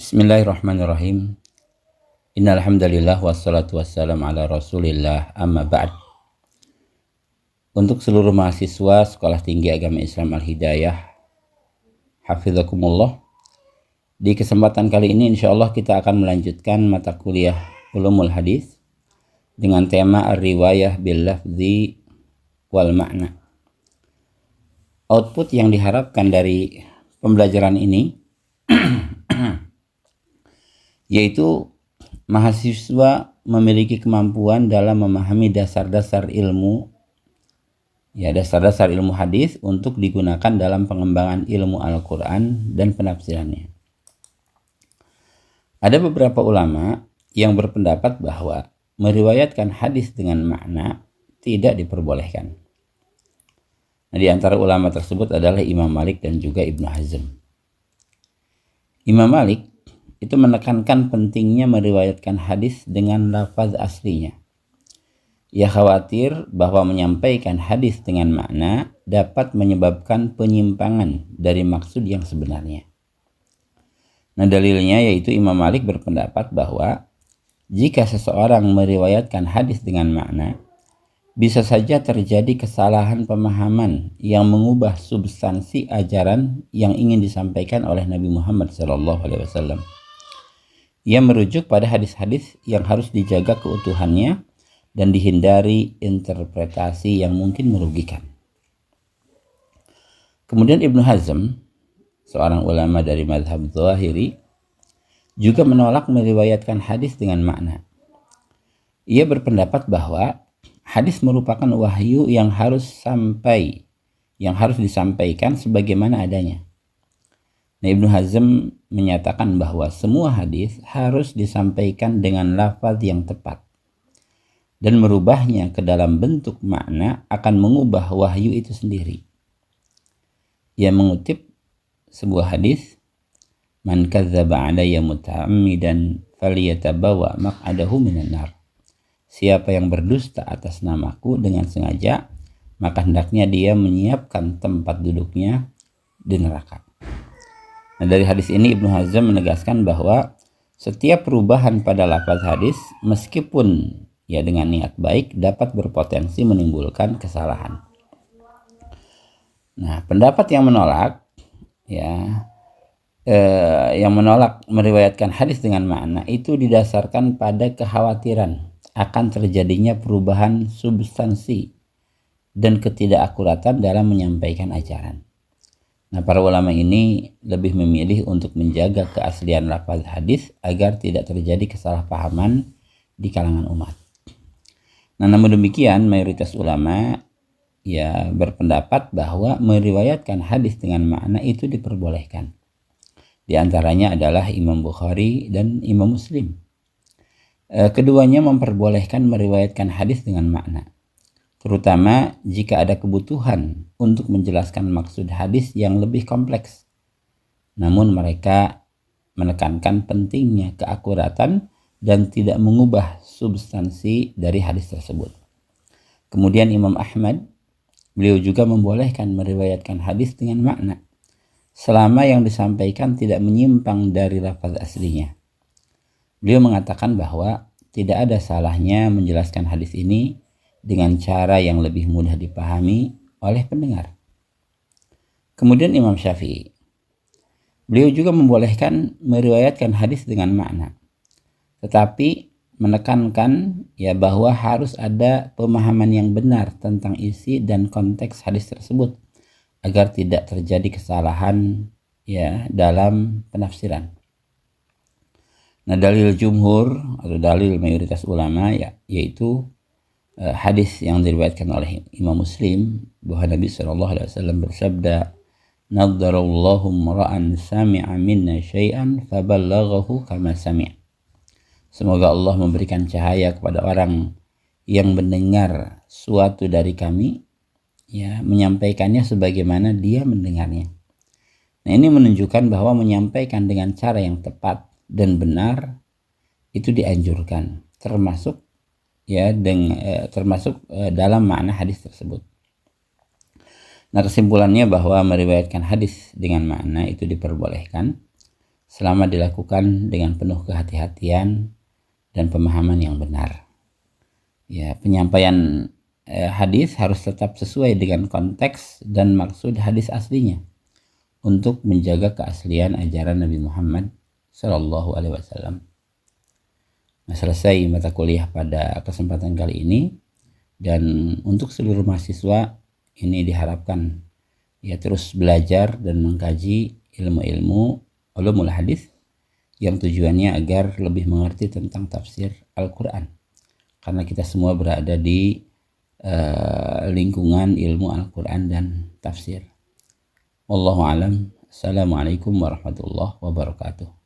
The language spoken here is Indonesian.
Bismillahirrahmanirrahim. Innal hamdalillah wassalatu wassalamu ala Rasulillah amma ba'd. Untuk seluruh mahasiswa Sekolah Tinggi Agama Islam Al-Hidayah, hafizakumullah. Di kesempatan kali ini insyaallah kita akan melanjutkan mata kuliah Ulumul Hadis dengan tema Ar-Riwayah bil Lafzi wal Ma'na. Output yang diharapkan dari pembelajaran ini yaitu mahasiswa memiliki kemampuan dalam memahami dasar-dasar ilmu hadis untuk digunakan dalam pengembangan ilmu Al-Quran dan penafsirannya. Ada beberapa ulama yang berpendapat bahwa meriwayatkan hadis dengan makna tidak diperbolehkan. Nah, di antara ulama tersebut adalah Imam Malik dan juga Ibnu Hazm. Imam Malik itu menekankan pentingnya meriwayatkan hadis dengan lafaz aslinya. Ia khawatir bahwa menyampaikan hadis dengan makna dapat menyebabkan penyimpangan dari maksud yang sebenarnya. Nah, dalilnya yaitu Imam Malik berpendapat bahwa jika seseorang meriwayatkan hadis dengan makna, bisa saja terjadi kesalahan pemahaman yang mengubah substansi ajaran yang ingin disampaikan oleh Nabi Muhammad SAW. Ia merujuk pada hadis-hadis yang harus dijaga keutuhannya dan dihindari interpretasi yang mungkin merugikan. Kemudian Ibnu Hazm, seorang ulama dari mazhab Zahiri, juga menolak meriwayatkan hadis dengan makna. Ia berpendapat bahwa hadis merupakan wahyu yang harus disampaikan sebagaimana adanya. Nah, Ibnu Hazm menyatakan bahwa semua hadis harus disampaikan dengan lafaz yang tepat, dan merubahnya ke dalam bentuk makna akan mengubah wahyu itu sendiri. Ia mengutip sebuah hadis, "Man kadzdzaba 'alayya muta'ammidan falyatabawa maq'adahu minan nar." Siapa yang berdusta atas namaku dengan sengaja, maka hendaknya dia menyiapkan tempat duduknya di neraka. Nah, dari hadis ini Ibnu Hazm menegaskan bahwa setiap perubahan pada lafaz hadis meskipun dengan niat baik dapat berpotensi menimbulkan kesalahan. Nah, pendapat yang menolak meriwayatkan hadis dengan makna itu didasarkan pada kekhawatiran akan terjadinya perubahan substansi dan ketidakakuratan dalam menyampaikan ajaran. Nah, para ulama ini lebih memilih untuk menjaga keaslian lafaz hadis agar tidak terjadi kesalahpahaman di kalangan umat. Nah, namun demikian mayoritas ulama berpendapat bahwa meriwayatkan hadis dengan makna itu diperbolehkan. Di antaranya adalah Imam Bukhari dan Imam Muslim. Keduanya memperbolehkan meriwayatkan hadis dengan makna, terutama jika ada kebutuhan untuk menjelaskan maksud hadis yang lebih kompleks. Namun mereka menekankan pentingnya keakuratan dan tidak mengubah substansi dari hadis tersebut. Kemudian Imam Ahmad, beliau juga membolehkan meriwayatkan hadis dengan makna, selama yang disampaikan tidak menyimpang dari lafaz aslinya. Beliau mengatakan bahwa tidak ada salahnya menjelaskan hadis ini dengan cara yang lebih mudah dipahami oleh pendengar. Kemudian Imam Syafi'i, beliau juga membolehkan meriwayatkan hadis dengan makna, tetapi menekankan bahwa harus ada pemahaman yang benar tentang isi dan konteks hadis tersebut agar tidak terjadi kesalahan dalam penafsiran. Nah, dalil jumhur atau dalil mayoritas ulama yaitu hadis yang diriwayatkan oleh Imam Muslim bahwa Nabi SAW bersabda, "Naddarallahu mra'an sami'a minna syai'an faballaghahu kama sami'." Semoga Allah memberikan cahaya kepada orang yang mendengar suatu dari kami, menyampaikannya sebagaimana dia mendengarnya. Nah, ini menunjukkan bahwa menyampaikan dengan cara yang tepat dan benar itu dianjurkan, termasuk dalam makna hadis tersebut. Nah, kesimpulannya bahwa meriwayatkan hadis dengan makna itu diperbolehkan selama dilakukan dengan penuh kehati-hatian dan pemahaman yang benar. Ya, penyampaian hadis harus tetap sesuai dengan konteks dan maksud hadis aslinya untuk menjaga keaslian ajaran Nabi Muhammad Shallallahu Alaihi Wasallam. Nah, selesai mata kuliah pada kesempatan kali ini, dan untuk seluruh mahasiswa ini diharapkan ya terus belajar dan mengkaji ilmu-ilmu ulumul hadis yang tujuannya agar lebih mengerti tentang tafsir Al-Quran, karena kita semua berada di lingkungan ilmu Al-Quran dan tafsir. Wallahu alam. Assalamualaikum warahmatullahi wabarakatuh.